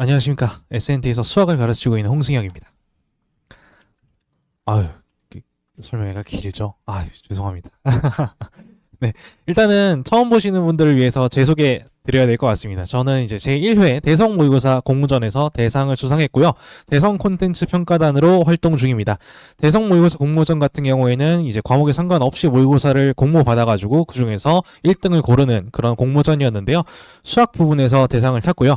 안녕하십니까. SNT에서 수학을 가르치고 있는 홍승혁입니다. 아유, 그 설명회가 길죠? 아유, 죄송합니다. 네, 일단은 처음 보시는 분들을 위해서 제 소개 드려야 될 것 같습니다. 저는 이제 제1회 대성 모의고사 공모전에서 대상을 수상했고요. 대성 콘텐츠 평가단으로 활동 중입니다. 대성 모의고사 공모전 같은 경우에는 이제 과목에 상관없이 모의고사를 공모 받아가지고 그 중에서 1등을 고르는 그런 공모전이었는데요. 수학 부분에서 대상을 탔고요.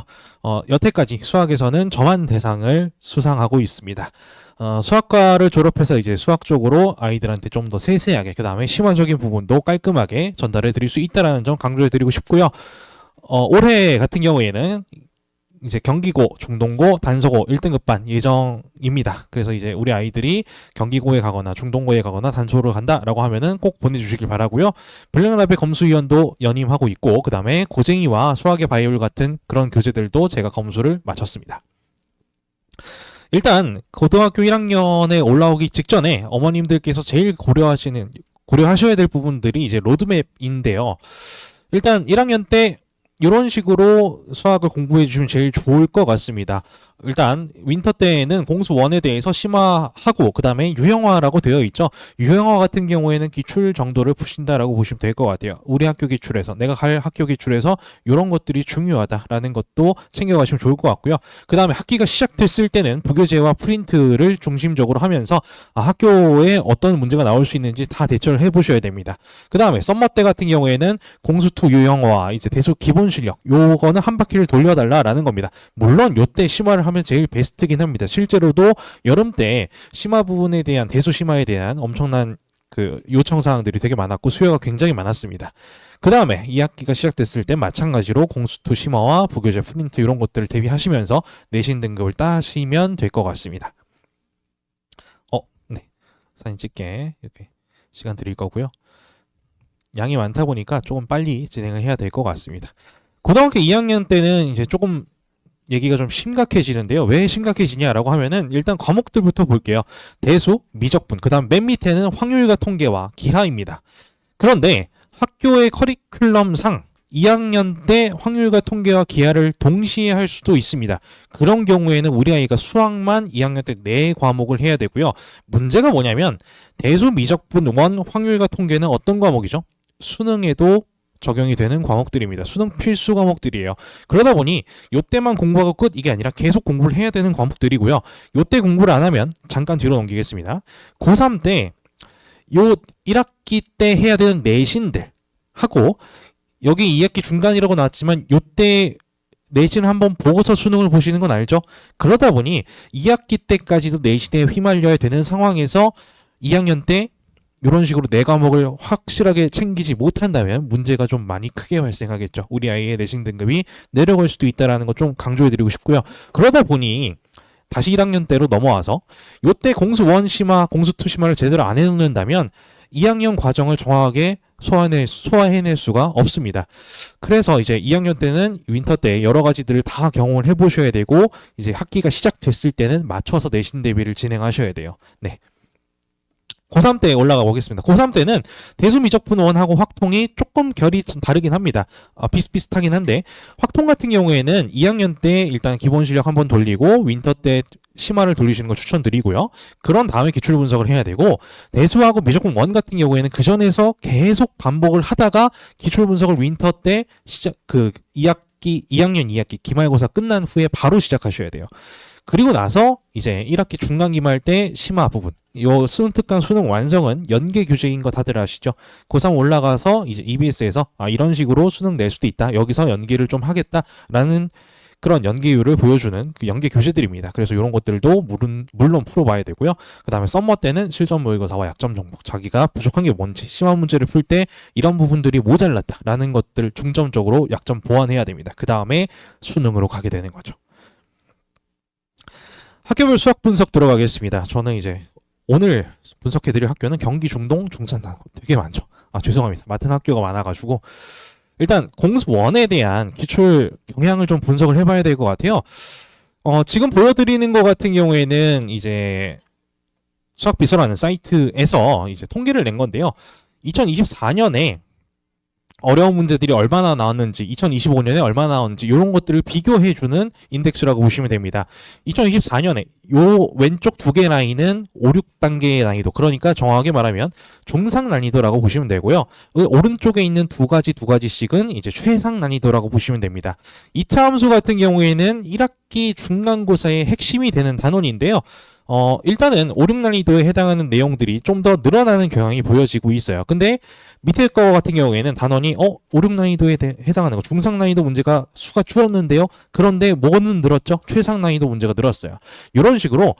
여태까지 수학에서는 저만 대상을 수상하고 있습니다. 수학과를 졸업해서 이제 수학 쪽으로 아이들한테 좀 더 세세하게, 그 다음에 심화적인 부분도 깔끔하게 전달해 드릴 수 있다는 점 강조해 드리고 싶고요. 올해 같은 경우에는 이제 경기고, 중동고, 단서고 1등급반 예정입니다. 그래서 이제 우리 아이들이 경기고에 가거나 중동고에 가거나 단서로 간다라고 하면은 꼭 보내주시길 바라고요. 블랙라벨 검수위원도 연임하고 있고, 그 다음에 고쟁이와 수학의 바이올 같은 그런 교재들도 제가 검수를 마쳤습니다. 일단 고등학교 1학년에 올라오기 직전에 어머님들께서 제일 고려하셔야 될 부분들이 이제 로드맵인데요. 일단 1학년 때 이런 식으로 수학을 공부해 주시면 제일 좋을 것 같습니다. 일단 윈터 때에는 공수 1에 대해서 심화하고, 그 다음에 유형화라고 되어 있죠. 유형화 같은 경우에는 기출 정도를 푸신다라고 보시면 될 것 같아요. 우리 학교 기출에서, 내가 갈 학교 기출에서 이런 것들이 중요하다라는 것도 챙겨가시면 좋을 것 같고요. 그 다음에 학기가 시작됐을 때는 부교재와 프린트를 중심적으로 하면서 학교에 어떤 문제가 나올 수 있는지 다 대처를 해보셔야 됩니다. 그 다음에 썸머 때 같은 경우에는 공수2 유형화, 이제 대수 기본 실력, 요거는 한 바퀴를 돌려달라라는 겁니다. 물론 요때 심화를 하면 제일 베스트긴 합니다. 실제로도 여름 때 심화 부분에 대한, 대수 심화에 대한 엄청난 그 요청 사항들이 되게 많았고 수요가 굉장히 많았습니다. 그 다음에 2학기가 시작됐을 때 마찬가지로 공수2 심화와 부교재 프린트 이런 것들을 대비하시면서 내신 등급을 따시면 될 것 같습니다. 네, 사진 찍게 이렇게 시간 드릴 거고요. 양이 많다 보니까 조금 빨리 진행을 해야 될 것 같습니다. 고등학교 2학년 때는 이제 조금 얘기가 좀 심각해지는데요. 왜 심각해지냐라고 하면은 일단 과목들부터 볼게요. 대수, 미적분, 그 다음 맨 밑에는 확률과 통계와 기하입니다. 그런데 학교의 커리큘럼상 2학년 때 확률과 통계와 기하를 동시에 할 수도 있습니다. 그런 경우에는 우리 아이가 수학만 2학년 때 4과목을 해야 되고요. 문제가 뭐냐면 대수, 미적분, 확률과 통계는 어떤 과목이죠? 수능에도 적용이 되는 과목들입니다. 수능 필수 과목들이에요. 그러다 보니 요때만 공부하고 끝, 이게 아니라 계속 공부를 해야 되는 과목들이고요. 요때 공부를 안 하면 잠깐 뒤로 넘기겠습니다. 고3 때 요 1학기 때 해야 되는 내신들 하고, 여기 2학기 중간이라고 나왔지만 요때 내신을 한번 보고서 수능을 보시는 건 알죠? 그러다 보니 2학기 때까지도 내신에 휘말려야 되는 상황에서 2학년 때 이런 식으로 4과목을 확실하게 챙기지 못한다면 문제가 좀 많이 크게 발생하겠죠. 우리 아이의 내신 등급이 내려갈 수도 있다는 거 좀 강조해드리고 싶고요. 그러다 보니 다시 1학년 때로 넘어와서 요때 공수1 심화, 공수2 심화를 제대로 안 해놓는다면 2학년 과정을 정확하게 소화해낼 수가 없습니다. 그래서 이제 2학년 때는 윈터 때 여러 가지들을 다 경험을 해보셔야 되고, 이제 학기가 시작됐을 때는 맞춰서 내신 대비를 진행하셔야 돼요. 네. 고3 때 올라가 보겠습니다. 고3 때는 대수 미적분 1하고 확통이 조금 결이 좀 다르긴 합니다. 비슷비슷하긴 한데, 확통 같은 경우에는 2학년 때 일단 기본 실력 한번 돌리고 윈터 때 심화를 돌리시는 걸 추천드리고요. 그런 다음에 기출 분석을 해야 되고, 대수하고 미적분 1 같은 경우에는 그 전에서 계속 반복을 하다가 기출 분석을 윈터 때 2학년 2학기 기말고사 끝난 후에 바로 시작하셔야 돼요. 그리고 나서 이제 1학기 중간 기말 때 심화 부분, 요 수능 특강 수능 완성은 연계 교재인 거 다들 아시죠? 고3 올라가서 이제 EBS에서 이런 식으로 수능 낼 수도 있다, 여기서 연기를 좀 하겠다라는 그런 연계율을 보여주는 그 연계 교재들입니다. 그래서 이런 것들도 물론 풀어봐야 되고요. 그 다음에 썸머 때는 실전 모의고사와 약점 정복, 자기가 부족한 게 뭔지, 심화 문제를 풀 때 이런 부분들이 모자랐다라는 것들 중점적으로 약점 보완해야 됩니다. 그 다음에 수능으로 가게 되는 거죠. 학교별 수학 분석 들어가겠습니다. 저는 이제 오늘 분석해드릴 학교는 경기, 중동, 중산, 되게 많죠. 죄송합니다. 맡은 학교가 많아가지고 일단 공수 1에 대한 기출 경향을 좀 분석을 해봐야 될 것 같아요. 지금 보여드리는 것 같은 경우에는 이제 수학비서라는 사이트에서 이제 통계를 낸 건데요. 2024년에 어려운 문제들이 얼마나 나왔는지, 2025년에 얼마나 나왔는지 이런 것들을 비교해주는 인덱스라고 보시면 됩니다. 2024년에 요 왼쪽 두 개 라인은 5, 6단계의 난이도, 그러니까 정확하게 말하면 중상 난이도라고 보시면 되고요. 그 오른쪽에 있는 두 가지씩은 이제 최상 난이도라고 보시면 됩니다. 2차 함수 같은 경우에는 1학기 중간고사의 핵심이 되는 단원인데요. 일단은 5, 6난이도에 해당하는 내용들이 좀 더 늘어나는 경향이 보여지고 있어요. 근데 밑에 거 같은 경우에는 단원이 5, 6난이도에 해당하는 거, 중상난이도 문제가 수가 줄었는데요. 그런데 뭐는 늘었죠? 최상난이도 문제가 늘었어요. 이런 식으로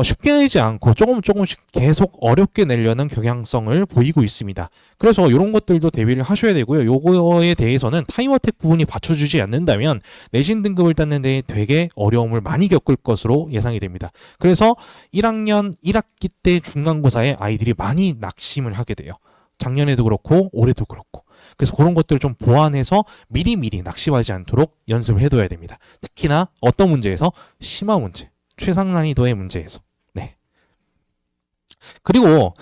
쉽게 내지 않고 조금씩 계속 어렵게 내려는 경향성을 보이고 있습니다. 그래서 이런 것들도 대비를 하셔야 되고요. 요거에 대해서는 타임어택 부분이 받쳐주지 않는다면 내신 등급을 따는 데 되게 어려움을 많이 겪을 것으로 예상이 됩니다. 그래서 1학년 1학기 때 중간고사에 아이들이 많이 낙심을 하게 돼요. 작년에도 그렇고 올해도 그렇고. 그래서 그런 것들을 좀 보완해서 미리미리 낙심하지 않도록 연습을 해둬야 됩니다. 특히나 어떤 문제에서? 심화 문제, 최상 난이도의 문제에서. 네. 그리고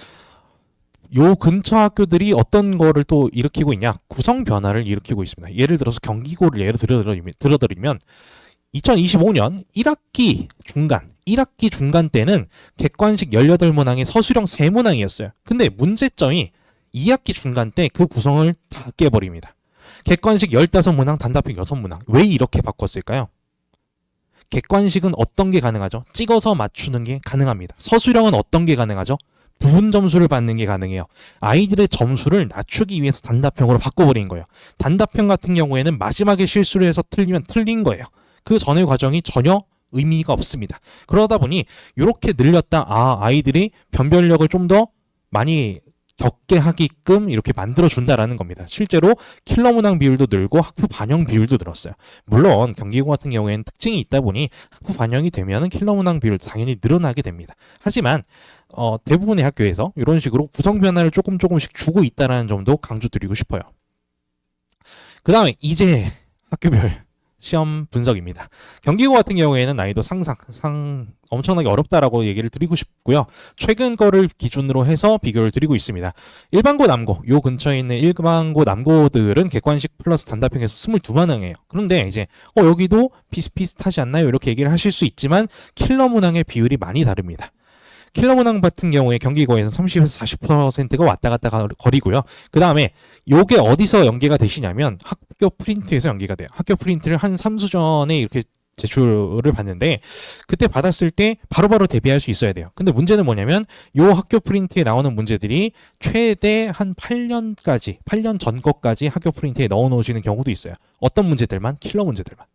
요 근처 학교들이 어떤 거를 또 일으키고 있냐? 구성 변화를 일으키고 있습니다. 예를 들어서 경기고를 예를 들어드리면 2025년 1학기 중간 때는 객관식 18문항의 서술형 3문항이었어요. 근데 문제점이 2학기 중간 때 그 구성을 다 깨버립니다. 객관식 15문항, 단답형 6문항. 왜 이렇게 바꿨을까요? 객관식은 어떤 게 가능하죠? 찍어서 맞추는 게 가능합니다. 서술형은 어떤 게 가능하죠? 부분 점수를 받는 게 가능해요. 아이들의 점수를 낮추기 위해서 단답형으로 바꿔버린 거예요. 단답형 같은 경우에는 마지막에 실수를 해서 틀리면 틀린 거예요. 그 전의 과정이 전혀 의미가 없습니다. 그러다 보니 이렇게 늘렸다. 아이들이 변별력을 좀 더 많이 겪게 하게끔 이렇게 만들어준다라는 겁니다. 실제로 킬러 문항 비율도 늘고 학부 반영 비율도 늘었어요. 물론 경기고 같은 경우에는 특징이 있다 보니 학부 반영이 되면 킬러 문항 비율도 당연히 늘어나게 됩니다. 하지만 대부분의 학교에서 이런 식으로 구성 변화를 조금씩 주고 있다는 점도 강조드리고 싶어요. 그 다음에 이제 학교별 시험 분석입니다. 경기고 같은 경우에는 난이도 엄청나게 어렵다라고 얘기를 드리고 싶고요. 최근 거를 기준으로 해서 비교를 드리고 있습니다. 일반고, 남고, 요 근처에 있는 일반고, 남고들은 객관식 플러스 단답형에서 22문항이에요. 그런데 이제 여기도 비슷비슷하지 않나요? 이렇게 얘기를 하실 수 있지만 킬러 문항의 비율이 많이 다릅니다. 킬러 문항 같은 경우에 경기고에서 30에서 40%가 왔다 갔다 거리고요. 그 다음에 요게 어디서 연계가 되시냐면 학교 프린트에서 연계가 돼요. 학교 프린트를 한 3수 전에 이렇게 제출을 받는데 그때 받았을 때 바로바로 대비할 수 있어야 돼요. 근데 문제는 뭐냐면 요 학교 프린트에 나오는 문제들이 최대 한 8년 전 것까지 학교 프린트에 넣어 놓으시는 경우도 있어요. 어떤 문제들만? 킬러 문제들만.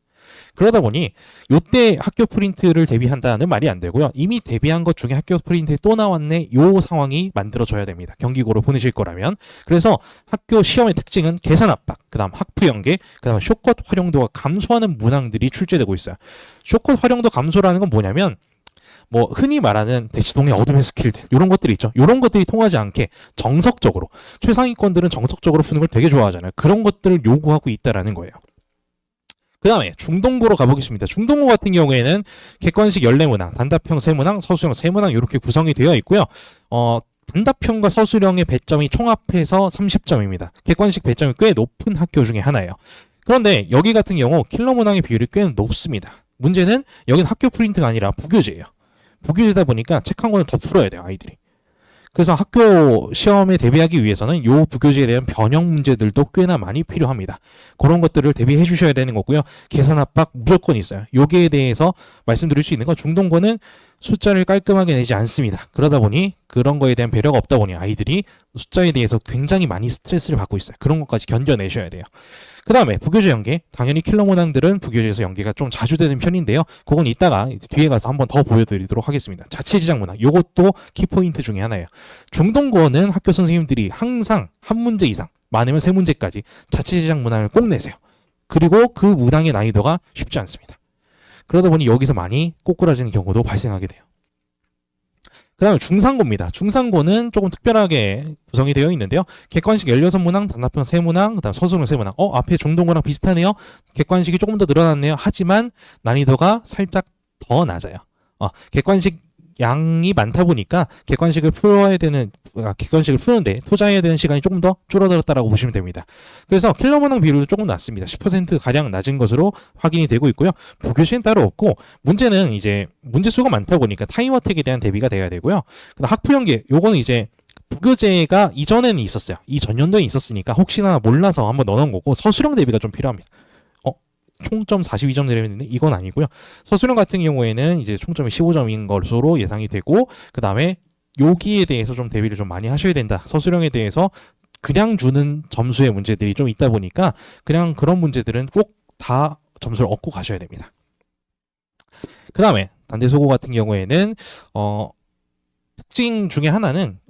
그러다 보니 요때 학교 프린트를 대비한다는 말이 안 되고요. 이미 대비한 것 중에 학교 프린트에 또 나왔네, 요 상황이 만들어져야 됩니다. 경기고로 보내실 거라면. 그래서 학교 시험의 특징은 계산 압박, 그 다음 학부 연계, 그 다음 쇼컷 활용도가 감소하는 문항들이 출제되고 있어요. 쇼컷 활용도 감소라는 건 뭐냐면 흔히 말하는 대치동의 어둠의 스킬들, 이런 것들이 있죠. 이런 것들이 통하지 않게 정석적으로, 최상위권들은 정석적으로 푸는 걸 되게 좋아하잖아요. 그런 것들을 요구하고 있다라는 거예요. 그 다음에 중동고로 가보겠습니다. 중동고 같은 경우에는 객관식 14문항, 단답형 3문항, 서술형 3문항 이렇게 구성이 되어 있고요. 단답형과 서술형의 배점이 총합해서 30점입니다. 객관식 배점이 꽤 높은 학교 중에 하나예요. 그런데 여기 같은 경우 킬러 문항의 비율이 꽤 높습니다. 문제는 여기는 학교 프린트가 아니라 부교재예요. 부교재다 보니까 책 한 권을 더 풀어야 돼요, 아이들이. 그래서 학교 시험에 대비하기 위해서는 요 부교재에 대한 변형 문제들도 꽤나 많이 필요합니다. 그런 것들을 대비해 주셔야 되는 거고요. 계산 압박 무조건 있어요. 여기에 대해서 말씀드릴 수 있는 건 중동고는 숫자를 깔끔하게 내지 않습니다. 그러다 보니 그런 거에 대한 배려가 없다 보니 아이들이 숫자에 대해서 굉장히 많이 스트레스를 받고 있어요. 그런 것까지 견뎌내셔야 돼요. 그 다음에 부교재 연계, 당연히 킬러 문항들은 부교재에서 연계가 좀 자주 되는 편인데요. 그건 이따가 뒤에 가서 한번 더 보여드리도록 하겠습니다. 자체 제작 문항, 이것도 키포인트 중에 하나예요. 중동고는 학교 선생님들이 항상 한 문제 이상, 많으면 3문제까지 자체 제작 문항을 꼭 내세요. 그리고 그 문항의 난이도가 쉽지 않습니다. 그러다 보니 여기서 많이 꼬꾸라지는 경우도 발생하게 돼요. 그 다음에 중상고입니다. 중상고는 조금 특별하게 구성이 되어 있는데요. 객관식 16문항, 단답형 3문항, 그 다음 서술형 3문항. 앞에 중동고랑 비슷하네요. 객관식이 조금 더 늘어났네요. 하지만 난이도가 살짝 더 낮아요. 객관식 양이 많다 보니까 객관식을 푸는데 투자해야 되는 시간이 조금 더 줄어들었다라고 보시면 됩니다. 그래서 킬러 문항 비율도 조금 낮습니다. 10% 가량 낮은 것으로 확인이 되고 있고요. 부교시는 따로 없고, 문제는 이제 문제 수가 많다 보니까 타임어택에 대한 대비가 돼야 되고요. 그다음 학부연계, 요거는 이제 부교재가 이전에는 있었어요. 이 전년도에 있었으니까 혹시나 몰라서 한번 넣어놓은 거고, 서술형 대비가 좀 필요합니다. 총점 42점 내려있는데 이건 아니고요. 서술형 같은 경우에는 이제 총점이 15점인 것으로 예상이 되고, 그 다음에 여기에 대해서 좀 대비를 좀 많이 하셔야 된다. 서술형에 대해서 그냥 주는 점수의 문제들이 좀 있다 보니까 그냥 그런 문제들은 꼭 다 점수를 얻고 가셔야 됩니다. 그 다음에 단대소고 같은 경우에는 특징 중에 하나는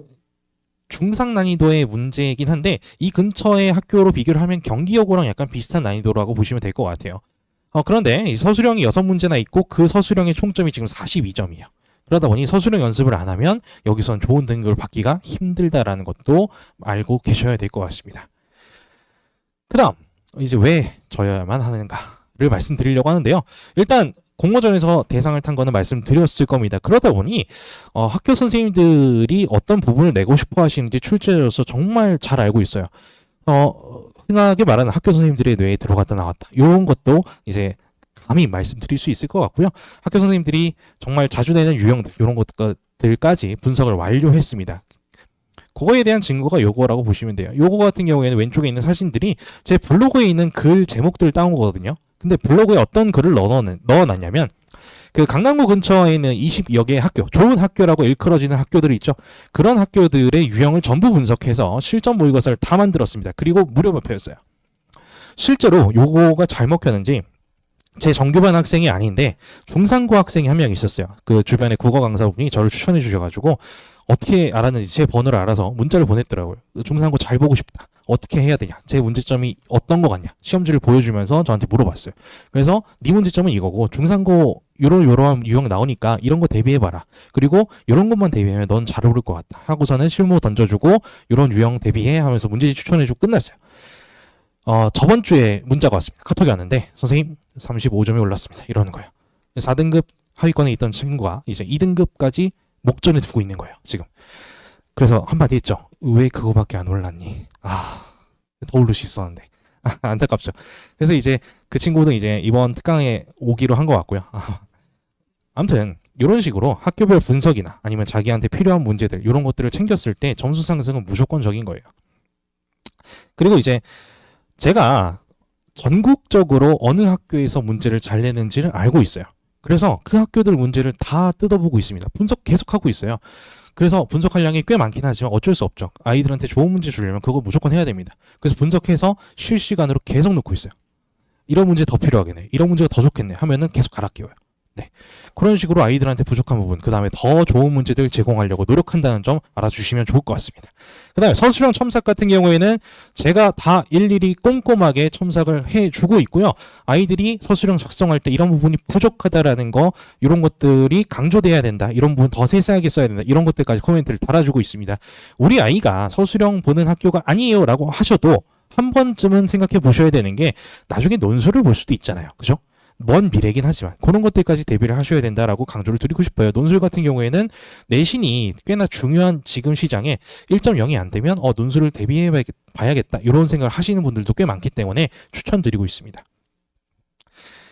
중상 난이도의 문제이긴 한데, 이 근처의 학교로 비교를 하면 경기여고랑 약간 비슷한 난이도라고 보시면 될 것 같아요. 그런데 이 서술형이 6문제나 있고 그 서술형의 총점이 지금 42점이에요. 그러다 보니 서술형 연습을 안 하면 여기선 좋은 등급을 받기가 힘들다라는 것도 알고 계셔야 될 것 같습니다. 그 다음 이제 왜 져야만 하는가를 말씀드리려고 하는데요. 일단 공모전에서 대상을 탄 거는 말씀드렸을 겁니다. 그러다 보니 학교 선생님들이 어떤 부분을 내고 싶어 하시는지 출제자로서 정말 잘 알고 있어요. 흔하게 말하는 학교 선생님들의 뇌에 들어갔다 나왔다, 이런 것도 이제 감히 말씀드릴 수 있을 것 같고요. 학교 선생님들이 정말 자주 내는 유형들, 이런 것들까지 분석을 완료했습니다. 그거에 대한 증거가 요거라고 보시면 돼요. 요거 같은 경우에는 왼쪽에 있는 사진들이 제 블로그에 있는 글 제목들을 따온 거거든요. 근데 블로그에 어떤 글을 넣어놨냐면, 그 강남구 근처에 있는 20여 개의 학교, 좋은 학교라고 일컬어지는 학교들이 있죠. 그런 학교들의 유형을 전부 분석해서 실전 모의고사를 다 만들었습니다. 그리고 무료 발표였어요. 실제로 요거가 잘 먹혔는지 제 정규반 학생이 아닌데 중상고 학생이 한 명 있었어요. 그 주변에 국어 강사분이 저를 추천해 주셔가지고 어떻게 알았는지 제 번호를 알아서 문자를 보냈더라고요. 중상고 잘 보고 싶다, 어떻게 해야 되냐, 제 문제점이 어떤 거 같냐, 시험지를 보여주면서 저한테 물어봤어요. 그래서 네 문제점은 이거고, 중상고 요런 유형 나오니까 이런 거 대비해봐라, 그리고 이런 것만 대비하면 넌 잘 오를 것 같다 하고서는 실무 던져주고 이런 유형 대비해 하면서 문제지 추천해주고 끝났어요. 저번 주에 문자가 왔습니다. 카톡이 왔는데, 선생님 35점이 올랐습니다, 이러는 거예요. 4등급 하위권에 있던 친구가 이제 2등급까지 목전에 두고 있는 거예요, 지금. 그래서 한마디 했죠. 왜 그거밖에 안 올랐니? 더 오를 수 있었는데. 안타깝죠. 그래서 이제 그 친구는 이제 이번 특강에 오기로 한 것 같고요. 아무튼 이런 식으로 학교별 분석이나 아니면 자기한테 필요한 문제들, 이런 것들을 챙겼을 때 점수 상승은 무조건적인 거예요. 그리고 이제 제가 전국적으로 어느 학교에서 문제를 잘 내는지를 알고 있어요. 그래서 그 학교들 문제를 다 뜯어보고 있습니다. 분석 계속하고 있어요. 그래서 분석할 양이 꽤 많긴 하지만 어쩔 수 없죠. 아이들한테 좋은 문제 주려면 그거 무조건 해야 됩니다. 그래서 분석해서 실시간으로 계속 놓고 있어요. 이런 문제 더 필요하겠네, 이런 문제가 더 좋겠네 하면은 계속 갈아 끼워요. 네. 그런 식으로 아이들한테 부족한 부분, 그 다음에 더 좋은 문제들 제공하려고 노력한다는 점 알아주시면 좋을 것 같습니다. 그 다음에 서술형 첨삭 같은 경우에는 제가 다 일일이 꼼꼼하게 첨삭을 해주고 있고요. 아이들이 서술형 작성할 때 이런 부분이 부족하다라는 거, 이런 것들이 강조돼야 된다, 이런 부분 더 세세하게 써야 된다, 이런 것들까지 코멘트를 달아주고 있습니다. 우리 아이가 서술형 보는 학교가 아니에요 라고 하셔도 한 번쯤은 생각해 보셔야 되는 게, 나중에 논술을 볼 수도 있잖아요. 그죠? 먼 미래긴 하지만 그런 것들까지 대비를 하셔야 된다라고 강조를 드리고 싶어요. 논술 같은 경우에는 내신이 꽤나 중요한 지금 시장에 1.0이 안 되면 논술을 대비해 봐야겠다, 이런 생각을 하시는 분들도 꽤 많기 때문에 추천드리고 있습니다.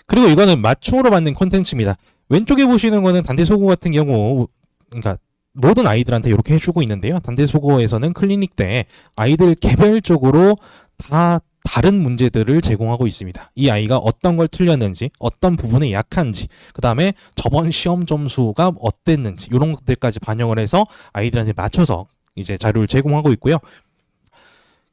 그리고 이거는 맞춤으로 만든 콘텐츠입니다. 왼쪽에 보시는 거는 단대소고 같은 경우, 그러니까 모든 아이들한테 이렇게 해주고 있는데요. 단대소고에서는 클리닉 때 아이들 개별적으로 다 다른 문제들을 제공하고 있습니다. 이 아이가 어떤 걸 틀렸는지, 어떤 부분에 약한지, 그 다음에 저번 시험 점수가 어땠는지, 이런 것들까지 반영을 해서 아이들한테 맞춰서 이제 자료를 제공하고 있고요.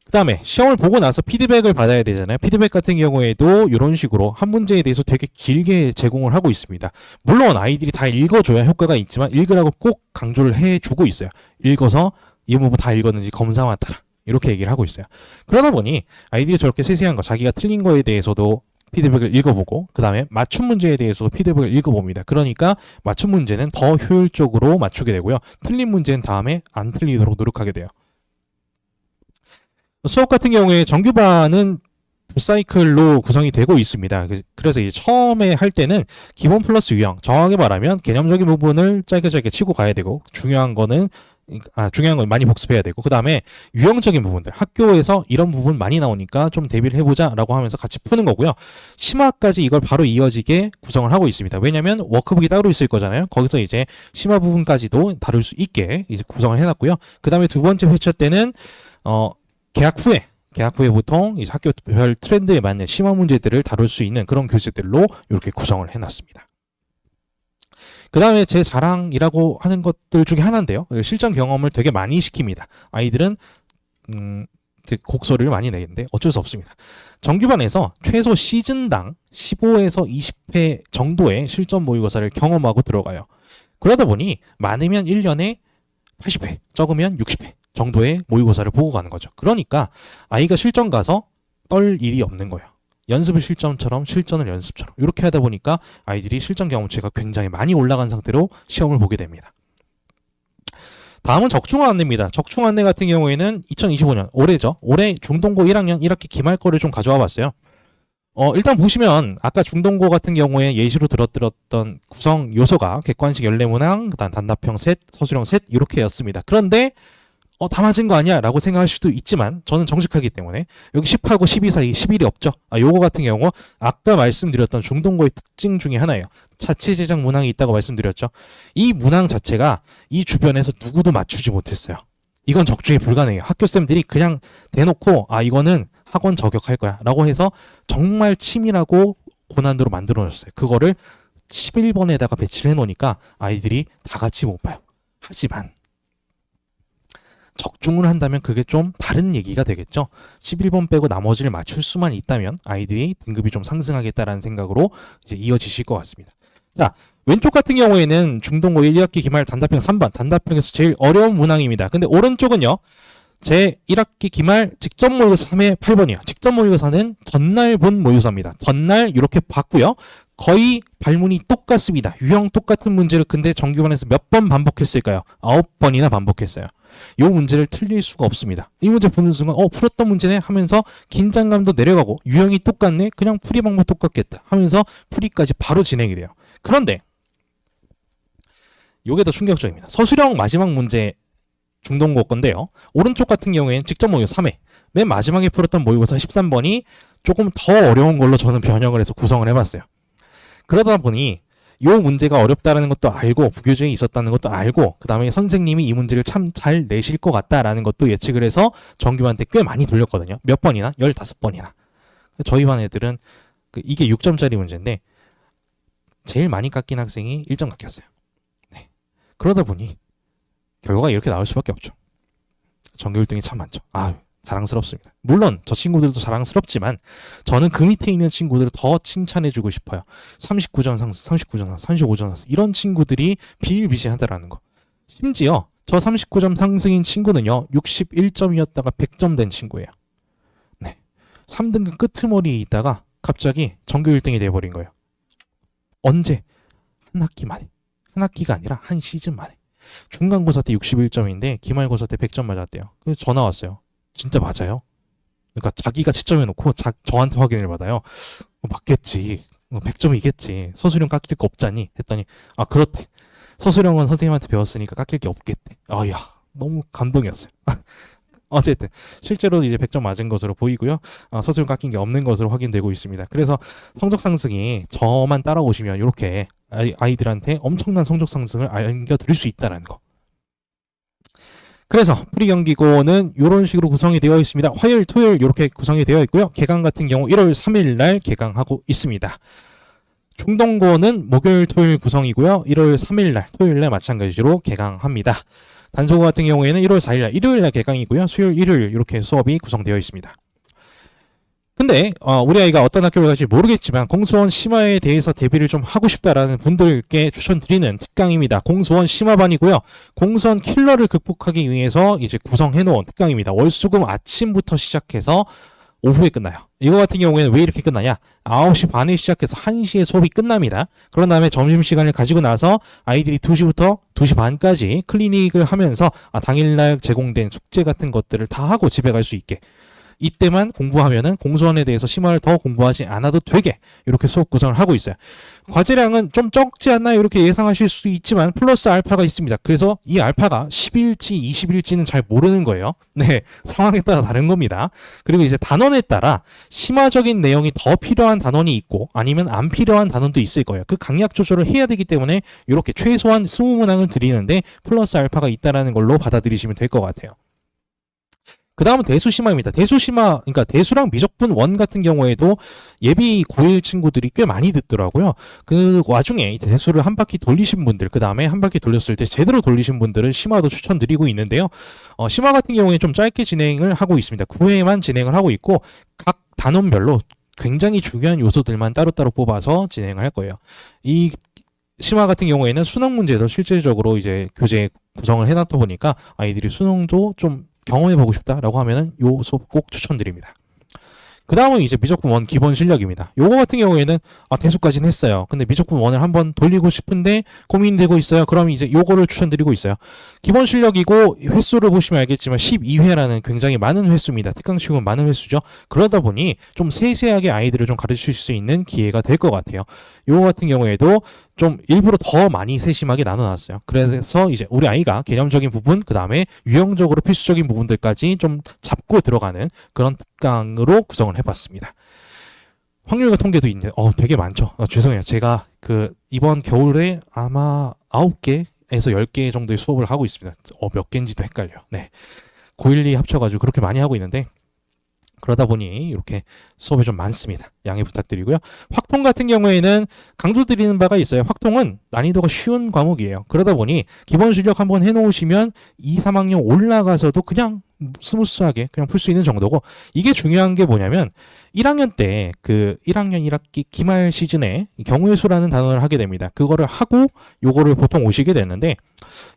그 다음에 시험을 보고 나서 피드백을 받아야 되잖아요. 피드백 같은 경우에도 이런 식으로 한 문제에 대해서 되게 길게 제공을 하고 있습니다. 물론 아이들이 다 읽어줘야 효과가 있지만 읽으라고 꼭 강조를 해주고 있어요. 읽어서 이 부분 다 읽었는지 검사 맡아라, 이렇게 얘기를 하고 있어요. 그러다 보니 아이들이 저렇게 세세한 거, 자기가 틀린 거에 대해서도 피드백을 읽어보고, 그 다음에 맞춤 문제에 대해서도 피드백을 읽어봅니다. 그러니까 맞춤 문제는 더 효율적으로 맞추게 되고요. 틀린 문제는 다음에 안 틀리도록 노력하게 돼요. 수업 같은 경우에 정규반은 두 사이클로 구성이 되고 있습니다. 그래서 이제 처음에 할 때는 기본 플러스 유형, 정확하게 말하면 개념적인 부분을 짧게 치고 가야 되고, 중요한 건 많이 복습해야 되고, 그 다음에 유형적인 부분들, 학교에서 이런 부분 많이 나오니까 좀 대비를 해보자 라고 하면서 같이 푸는 거고요. 심화까지 이걸 바로 이어지게 구성을 하고 있습니다. 왜냐면 워크북이 따로 있을 거잖아요. 거기서 이제 심화 부분까지도 다룰 수 있게 이제 구성을 해놨고요. 그 다음에 두 번째 회차 때는 개학 후에 보통 이제 학교별 트렌드에 맞는 심화 문제들을 다룰 수 있는 그런 교재들로 이렇게 구성을 해놨습니다. 그 다음에 제 자랑이라고 하는 것들 중에 하나인데요. 실전 경험을 되게 많이 시킵니다. 아이들은 곡소리를 많이 내는데 어쩔 수 없습니다. 정규반에서 최소 시즌당 15에서 20회 정도의 실전 모의고사를 경험하고 들어가요. 그러다 보니 많으면 1년에 80회, 적으면 60회 정도의 모의고사를 보고 가는 거죠. 그러니까 아이가 실전 가서 떨 일이 없는 거예요. 연습을 실전처럼, 실전을 연습처럼 이렇게 하다 보니까 아이들이 실전 경험치가 굉장히 많이 올라간 상태로 시험을 보게 됩니다. 다음은 적중화 안내입니다. 적중화 안내 같은 경우에는 2025년 올해죠. 올해 중동고 1학년 1학기 기말 거를 좀 가져와 봤어요. 일단 보시면 아까 중동고 같은 경우에 예시로 들었던 구성 요소가 객관식 연례문항, 그다음 단답형 셋, 서술형 셋 이렇게였습니다. 그런데 다 맞은 거 아니야? 라고 생각할 수도 있지만 저는 정직하기 때문에 여기 10하고 12 사이 11이 없죠. 요거 같은 경우 아까 말씀드렸던 중동고의 특징 중에 하나예요. 자체 제작 문항이 있다고 말씀드렸죠. 이 문항 자체가 이 주변에서 누구도 맞추지 못했어요. 이건 적중이 불가능해요. 학교쌤들이 그냥 대놓고 이거는 학원 저격할 거야 라고 해서 정말 치밀하고 고난도로 만들어놨어요. 그거를 11번에다가 배치를 해놓으니까 아이들이 다 같이 못 봐요. 하지만 적중을 한다면 그게 좀 다른 얘기가 되겠죠. 11번 빼고 나머지를 맞출 수만 있다면 아이들이 등급이 좀 상승하겠다라는 생각으로 이제 이어지실 것 같습니다. 자, 왼쪽 같은 경우에는 중동고 1학기 기말 단답형 3번, 단답형에서 제일 어려운 문항입니다. 근데 오른쪽은요, 제 1학기 기말 직접 모의고사 3회 8번이요. 직접 모의고사는 전날 본 모의고사입니다. 전날 이렇게 봤고요. 거의 발문이 똑같습니다. 유형 똑같은 문제를 근데 정규반에서 몇 번 반복했을까요? 9번이나 반복했어요. 이 문제를 틀릴 수가 없습니다. 이 문제 보는 순간 풀었던 문제네 하면서 긴장감도 내려가고 유형이 똑같네 그냥 풀이 방법 똑같겠다 하면서 풀이까지 바로 진행이 돼요. 그런데 이게 더 충격적입니다. 서술형 마지막 문제 중동고 건데요. 오른쪽 같은 경우에는 직접 모의고사 3회 맨 마지막에 풀었던 모의고사 13번이 조금 더 어려운 걸로 저는 변형을 해서 구성을 해봤어요. 그러다 보니 이 문제가 어렵다는 것도 알고 부교재에 있었다는 것도 알고 그 다음에 선생님이 이 문제를 참 잘 내실 것 같다라는 것도 예측을 해서 정규반한테 꽤 많이 돌렸거든요. 몇 번이나? 15번이나. 저희 반 애들은 이게 6점짜리 문제인데 제일 많이 깎인 학생이 1점 깎였어요. 네. 그러다 보니 결과가 이렇게 나올 수밖에 없죠. 전교 1등이 참 많죠. 자랑스럽습니다. 물론 저 친구들도 자랑스럽지만 저는 그 밑에 있는 친구들을 더 칭찬해주고 싶어요. 39점 상승, 39점 상승, 35점 상승 이런 친구들이 비일비재하다라는 거. 심지어 저 39점 상승인 친구는요. 61점이었다가 100점 된 친구예요. 네, 3등급 끄트머리에 있다가 갑자기 전교 1등이 돼버린 거예요. 언제? 한 학기 만에. 한 학기가 아니라 한 시즌 만에. 중간고사 때 61점인데 기말고사 때 100점 맞았대요. 그래서 전화 왔어요. 진짜 맞아요? 그러니까 자기가 채점해놓고 저한테 확인을 받아요. 맞겠지. 100점이겠지. 서술형 깎일 거 없잖니? 했더니 그렇대. 서술형은 선생님한테 배웠으니까 깎일 게 없겠대. 야, 너무 감동이었어요. 어쨌든 실제로 이제 100점 맞은 것으로 보이고요. 서술형 깎인 게 없는 것으로 확인되고 있습니다. 그래서 성적 상승이 저만 따라오시면 이렇게 아이들한테 엄청난 성적 상승을 안겨드릴 수 있다는 거. 그래서 프리경기고는 이런 식으로 구성이 되어 있습니다. 화요일, 토요일 이렇게 구성이 되어 있고요. 개강 같은 경우 1월 3일 날 개강하고 있습니다. 중동고는 목요일, 토요일 구성이고요. 1월 3일 날, 토요일 날 마찬가지로 개강합니다. 단소고 같은 경우에는 1월 4일 날, 일요일 날 개강이고요. 수요일, 일요일 이렇게 수업이 구성되어 있습니다. 근데 우리 아이가 어떤 학교를 갈지 모르겠지만 공수원 심화에 대해서 대비를 좀 하고 싶다라는 분들께 추천드리는 특강입니다. 공수원 심화반이고요. 공수원 킬러를 극복하기 위해서 이제 구성해 놓은 특강입니다. 월수금 아침부터 시작해서 오후에 끝나요. 이거 같은 경우에는 왜 이렇게 끝나냐? 9시 반에 시작해서 1시에 수업이 끝납니다. 그런 다음에 점심시간을 가지고 나서 아이들이 2시부터 2시 반까지 클리닉을 하면서 당일날 제공된 숙제 같은 것들을 다 하고 집에 갈 수 있게 이때만 공부하면은 공수원에 대해서 심화를 더 공부하지 않아도 되게 이렇게 수업 구성을 하고 있어요. 과제량은 좀 적지 않나요? 이렇게 예상하실 수도 있지만 플러스 알파가 있습니다. 그래서 이 알파가 10일지 20일지는 잘 모르는 거예요. 네, 상황에 따라 다른 겁니다. 그리고 이제 단원에 따라 심화적인 내용이 더 필요한 단원이 있고 아니면 안 필요한 단원도 있을 거예요. 그 강약 조절을 해야 되기 때문에 이렇게 최소한 20문항을 드리는데 플러스 알파가 있다라는 걸로 받아들이시면 될 것 같아요. 그 다음은 대수심화입니다. 대수심화, 그러니까 대수랑 미적분 원 같은 경우에도 예비 고1 친구들이 꽤 많이 듣더라고요. 그 와중에 대수를 한 바퀴 돌리신 분들, 그 다음에 한 바퀴 돌렸을 때 제대로 돌리신 분들은 심화도 추천드리고 있는데요. 심화 같은 경우에 좀 짧게 진행을 하고 있습니다. 9회만 진행을 하고 있고, 각 단원별로 굉장히 중요한 요소들만 따로따로 뽑아서 진행을 할 거예요. 이 심화 같은 경우에는 수능 문제도 실질적으로 이제 교재 구성을 해놨다 보니까 아이들이 수능도 좀 경험해보고 싶다라고 하면은 요 수업 꼭 추천드립니다. 그 다음은 이제 미적분 원 기본 실력입니다. 요거 같은 경우에는 대수까지는 했어요. 근데 미적분 원을 한번 돌리고 싶은데 고민되고 있어요. 그럼 이제 요거를 추천드리고 있어요. 기본 실력이고 횟수를 보시면 알겠지만 12회라는 굉장히 많은 횟수입니다. 특강치고는 많은 횟수죠. 그러다 보니 좀 세세하게 아이들을 좀 가르칠 수 있는 기회가 될 것 같아요. 요거 같은 경우에도 좀 일부러 더 많이 세심하게 나눠놨어요. 그래서 이제 우리 아이가 개념적인 부분, 그 다음에 유형적으로 필수적인 부분들까지 좀 잡고 들어가는 그런 특강으로 구성을 해봤습니다. 확률과 통계도 있는데, 되게 많죠. 죄송해요. 제가 이번 겨울에 아마 9개에서 10개 정도의 수업을 하고 있습니다. 몇 개인지도 헷갈려. 네. 고1, 2 합쳐가지고 그렇게 많이 하고 있는데, 그러다 보니 이렇게 수업이 좀 많습니다. 양해 부탁드리고요. 확통 같은 경우에는 강조드리는 바가 있어요. 확통은 난이도가 쉬운 과목이에요. 그러다 보니 기본 실력 한번 해놓으시면 2, 3학년 올라가서도 그냥 스무스하게 그냥 풀 수 있는 정도고, 이게 중요한 게 뭐냐면 1학년 때 1학년 1학기 기말 시즌에 경우의 수라는 단어를 하게 됩니다. 그거를 하고 요거를 보통 오시게 되는데,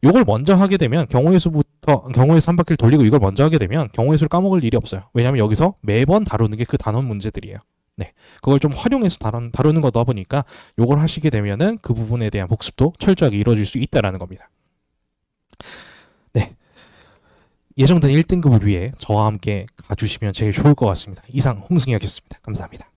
요걸 먼저 하게 되면 경우의 수한 바퀴를 돌리고 이걸 먼저 하게 되면 경우의 수를 까먹을 일이 없어요. 왜냐하면 여기서 매번 다루는 게 그 단원 문제들이에요. 네, 그걸 좀 활용해서 다루는 거다 보니까 요걸 하시게 되면은 그 부분에 대한 복습도 철저하게 이루어질 수 있다라는 겁니다. 네, 예정된 1등급을 위해 저와 함께 가주시면 제일 좋을 것 같습니다. 이상 홍승이었습니다. 감사합니다.